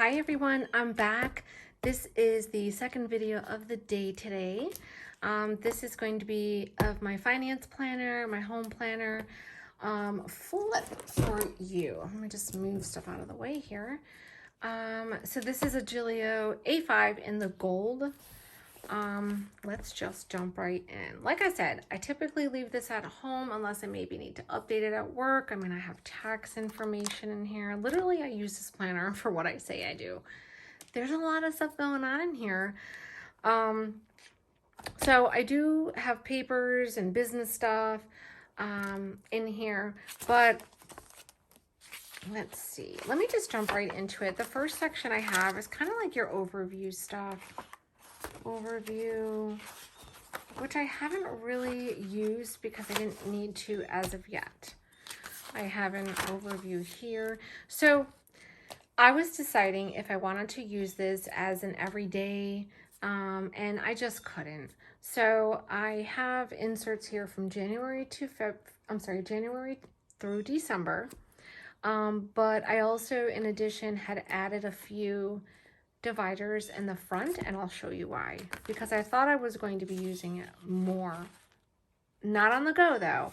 Hi everyone, I'm back. This is the second video of the day today. This is going to be of my finance planner, my home planner, flip for you. Let me just move stuff out of the way here. So this is a Gillio A5 in the gold. Let's just jump right in. Like I said, I typically leave this at home unless I maybe need to update it at work. I mean, I have tax information in here. Literally, I use this planner for what I say I do. There's a lot of stuff going on in here. So I do have papers and business stuff in here, but let's see. Let me just jump right into it. The first section I have is kind of like your overview stuff. Overview, which I haven't really used because I didn't need to as of yet. I have an overview here. So I was deciding if I wanted to use this as an everyday, and I just couldn't. So I have inserts here from January through December. But I also, in addition, had added a few dividers in the front, and I'll show you why. Because I thought I was going to be using it more. Not on the go, though.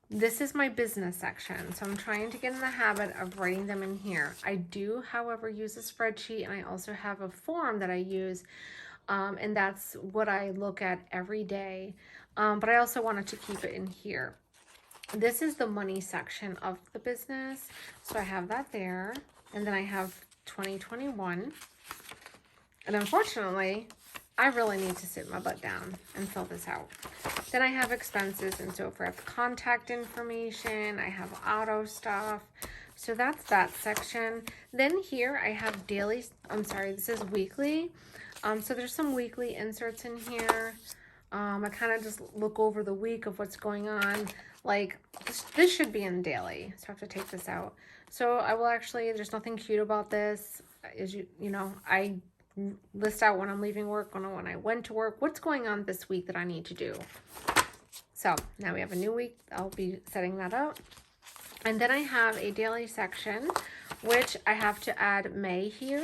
This is my business section, so I'm trying to get in the habit of writing them in here. I do, however, use a spreadsheet, and I also have a form that I use, and that's what I look at every day. But I also wanted to keep it in here. This is the money section of the business, so I have that there, and then I have 2021. And unfortunately, I really need to sit my butt down and fill this out. Then I have expenses and so forth, contact information, I have auto stuff. So that's that section. Then here I have daily, this is weekly. So there's some weekly inserts in here. I kind of just look over the week of what's going on. Like this should be in daily, so I have to take this out. So I will actually, there's nothing cute about this. Is you know, I list out when I'm leaving work, when I went to work, what's going on this week that I need to do. So now we have a new week. I'll be setting that out. And then I have a daily section, which I have to add May here.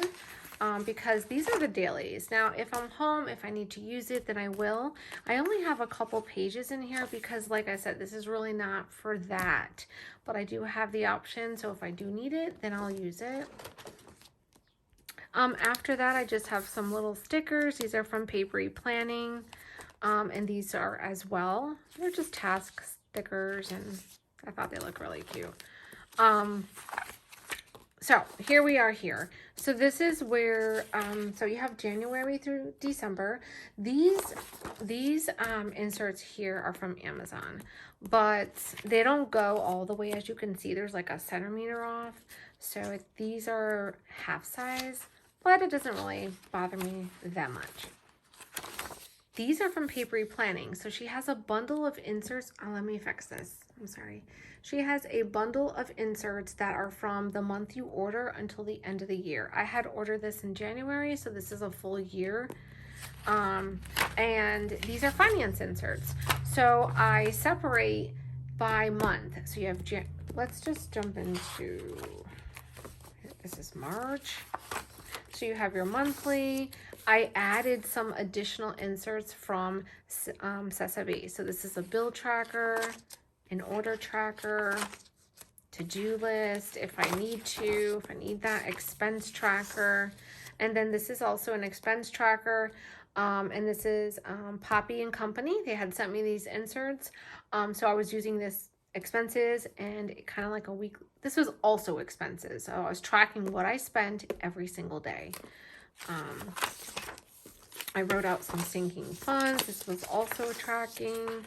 Because these are the dailies. Now, if I'm home, if I need to use it, then I will. I only have a couple pages in here because, like I said, this is really not for that. But I do have the option, so if I do need it, then I'll use it. After that, I just have some little stickers. These are from Papery Planning, and these are as well. They're just task stickers, and I thought they look really cute. So here we are here. So this is where, so you have January through December. These inserts here are from Amazon, but they don't go all the way. As you can see, there's like a centimeter off. So these are half size, but it doesn't really bother me that much. These are from Papery Planning. So she has a bundle of inserts. Oh, let me fix this. I'm sorry. She has a bundle of inserts that are from the month you order until the end of the year. I had ordered this in January, so this is a full year. And these are finance inserts. So I separate by month. So you have, let's just jump into, this is March. So you have your monthly. I added some additional inserts from Sesabe. So this is a bill tracker, an order tracker, to-do list if I need to, if I need that, expense tracker. And then this is also an expense tracker. And this is Poppy and Company. They had sent me these inserts. So I was using this expenses and kind of like a week. This was also expenses. So I was tracking what I spent every single day. I wrote out some sinking funds. This was also tracking.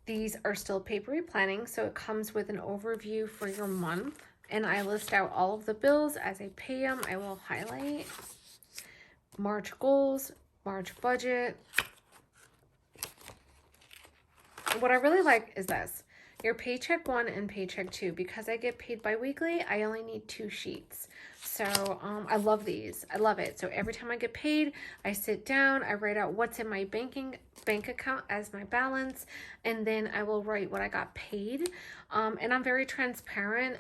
These are still Papery Planning, so it comes with an overview for your month. And I list out all of the bills as I pay them. I will highlight March goals, March budget. What I really like is this. your paycheck 1 and paycheck 2. Because I get paid bi-weekly, I only need 2 sheets. So I love these. I love it. So every time I get paid, I sit down, I write out what's in my bank account as my balance, and then I will write what I got paid. And I'm very transparent.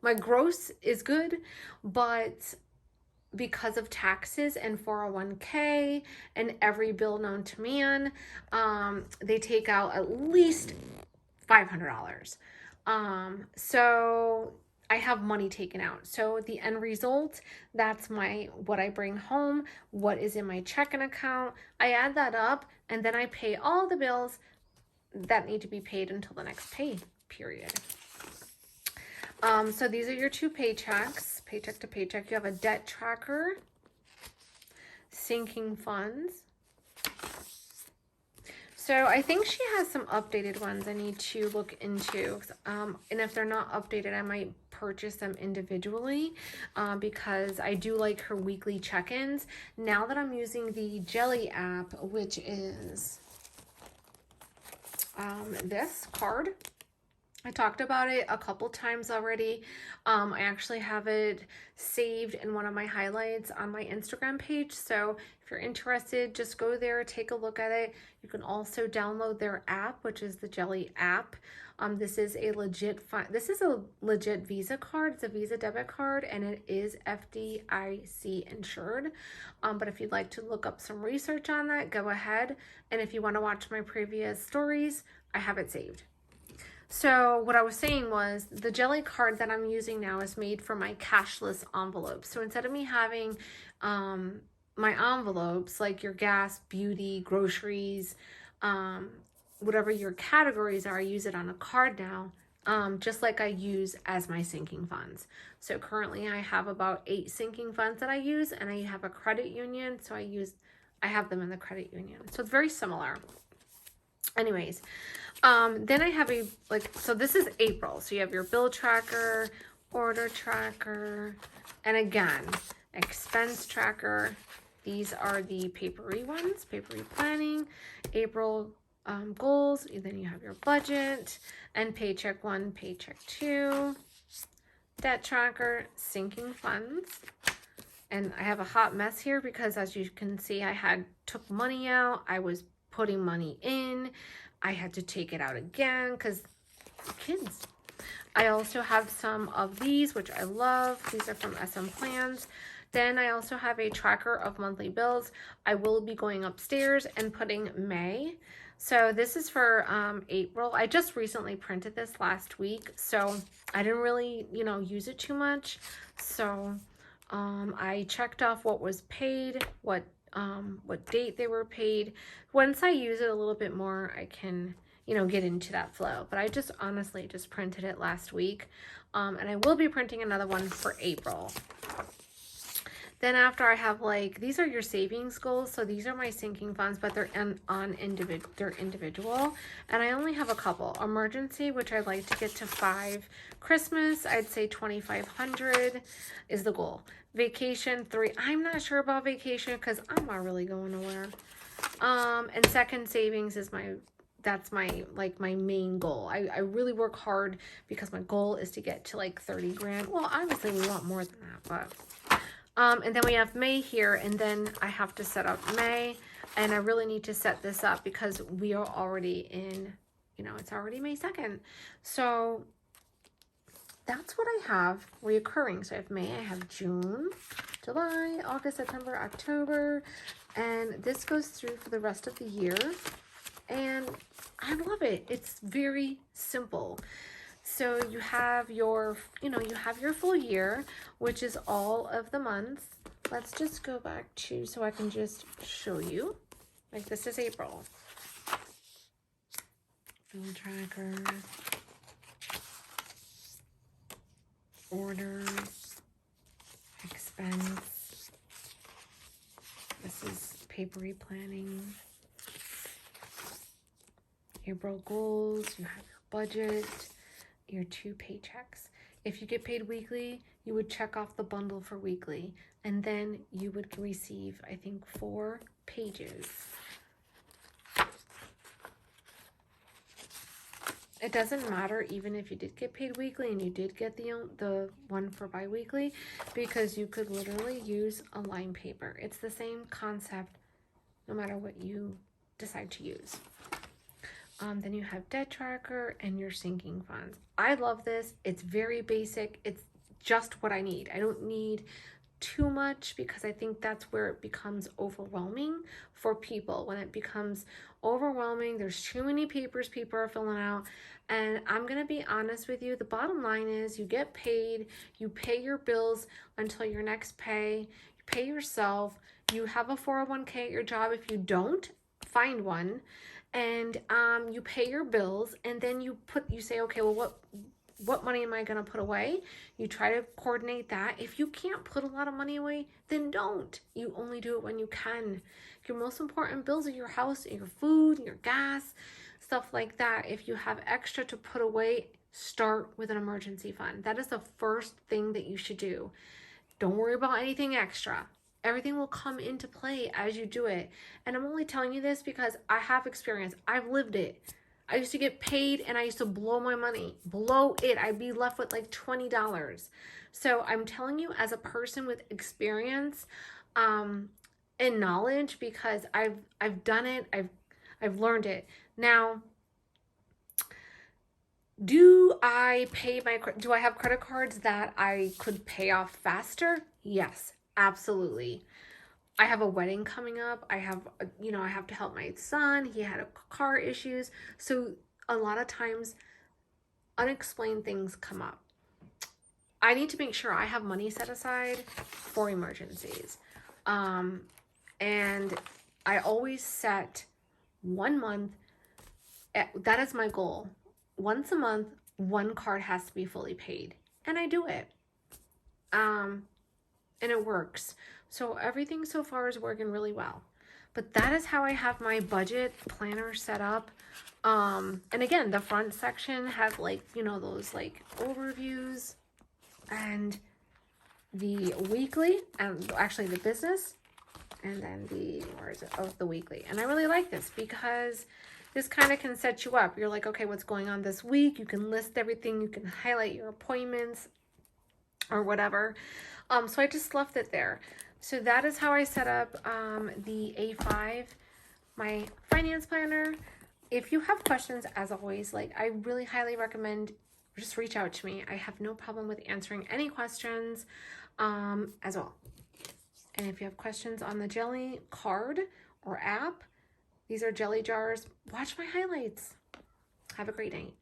My gross is good, but because of taxes and 401k and every bill known to man, they take out at least $500. So I have money taken out. So the end result, that's what I bring home, what is in my checking account. I add that up, and then I pay all the bills that need to be paid until the next pay period. So these are your 2 paychecks, paycheck to paycheck. You have a debt tracker, sinking funds. So I think she has some updated ones I need to look into. And if they're not updated, I might purchase them individually because I do like her weekly check-ins. Now that I'm using the Jelly app, which is this card. I talked about it a couple times already. I actually have it saved in one of my highlights on my Instagram page. So if you're interested, just go there, take a look at it. You can also download their app, which is the Jelly app. This is a legit Visa card. It's a Visa debit card, and it is FDIC insured. But if you'd like to look up some research on that, go ahead. And if you want to watch my previous stories, I have it saved. So what I was saying was the Jelly card that I'm using now is made for my cashless envelopes. So instead of me having my envelopes like your gas, beauty, groceries, whatever your categories are, I use it on a card now, just like I use as my sinking funds. So currently I have about 8 sinking funds that I use, and I have a credit union. So I have them in the credit union. So it's very similar. Anyways, then I have so this is April. So you have your bill tracker, order tracker, and again, expense tracker. These are the papery ones, papery planning, April goals. Then you have your budget and paycheck 1, paycheck 2, debt tracker, sinking funds. And I have a hot mess here because as you can see, I took money out. I was putting money in. I had to take it out again because kids. I also have some of these, which I love. These are from SM Plans. Then I also have a tracker of monthly bills. I will be going upstairs and putting May. So this is for April. I just recently printed this last week, so I didn't really, use it too much. So I checked off what was paid, what date they were paid. Once I use it a little bit more, I can, get into that flow. But I just honestly just printed it last week. And I will be printing another one for April. Then after I have these are your savings goals. So these are my sinking funds, but they're individual. And I only have a couple. Emergency, which I'd like to get to 5. Christmas, I'd say 2,500 is the goal. Vacation, 3. I'm not sure about vacation because I'm not really going nowhere. And second savings is that's my main goal. I really work hard because my goal is to get to 30 grand. Well, obviously we want more than that, but and then we have May here, and then I have to set up May, and I really need to set this up because we are already in, it's already May 2nd. So that's what I have reoccurring. So I have May, I have June, July, August, September, October, and this goes through for the rest of the year. And I love it. It's very simple. So you have your, you have your full year, which is all of the months. Let's just go back to, so I can just show you. This is April. Bill tracker. Orders. Expense. This is papery planning. April goals. You have your budget. Your 2 paychecks. If you get paid weekly, you would check off the bundle for weekly, and then you would receive, I think, 4 pages. It doesn't matter even if you did get paid weekly and you did get the one for bi-weekly, because you could literally use a line paper. It's the same concept no matter what you decide to use. Then you have debt tracker and your sinking funds. I love this. It's very basic. It's just what I need. I don't need too much, because I think that's where it becomes overwhelming for people. When it becomes overwhelming, there's too many papers people are filling out. And I'm going to be honest with you, the bottom line is you get paid, you pay your bills until your next pay, you pay yourself, you have a 401k at your job. If you don't, find one. And you pay your bills, and then you say, okay, well, what money am I going to put away? You try to coordinate that. If you can't put a lot of money away, then don't. You only do it when you can. Your most important bills are your house, your food, your gas, stuff like that. If you have extra to put away, start with an emergency fund. That is the first thing that you should do. Don't worry about anything extra. Everything will come into play as you do it. And I'm only telling you this because I have experience. I've lived it. I used to get paid and I used to blow my money. Blow it. I'd be left with like $20. So I'm telling you as a person with experience and knowledge, because I've done it. I've learned it. Now, do I have credit cards that I could pay off faster? Yes, absolutely. I have a wedding coming up. I have to help my son. He had car issues. So a lot of times unexplained things come up. I need to make sure I have money set aside for emergencies. And I always set 1 month. That is my goal. Once a month, one card has to be fully paid. And I do it. And it works. So everything so far is working really well. But that is how I have my budget planner set up. And again, the front section has those overviews, and the weekly, and actually the business, and then the weekly. And I really like this because this kind of can set you up. You're like, okay, what's going on this week? You can list everything. You can highlight your appointments or whatever. So I just left it there. So that is how I set up the A5, my finance planner. If you have questions, as always, I really highly recommend just reach out to me. I have no problem with answering any questions as well. And if you have questions on the Jelly card or app, these are Jelly jars. Watch my highlights. Have a great night.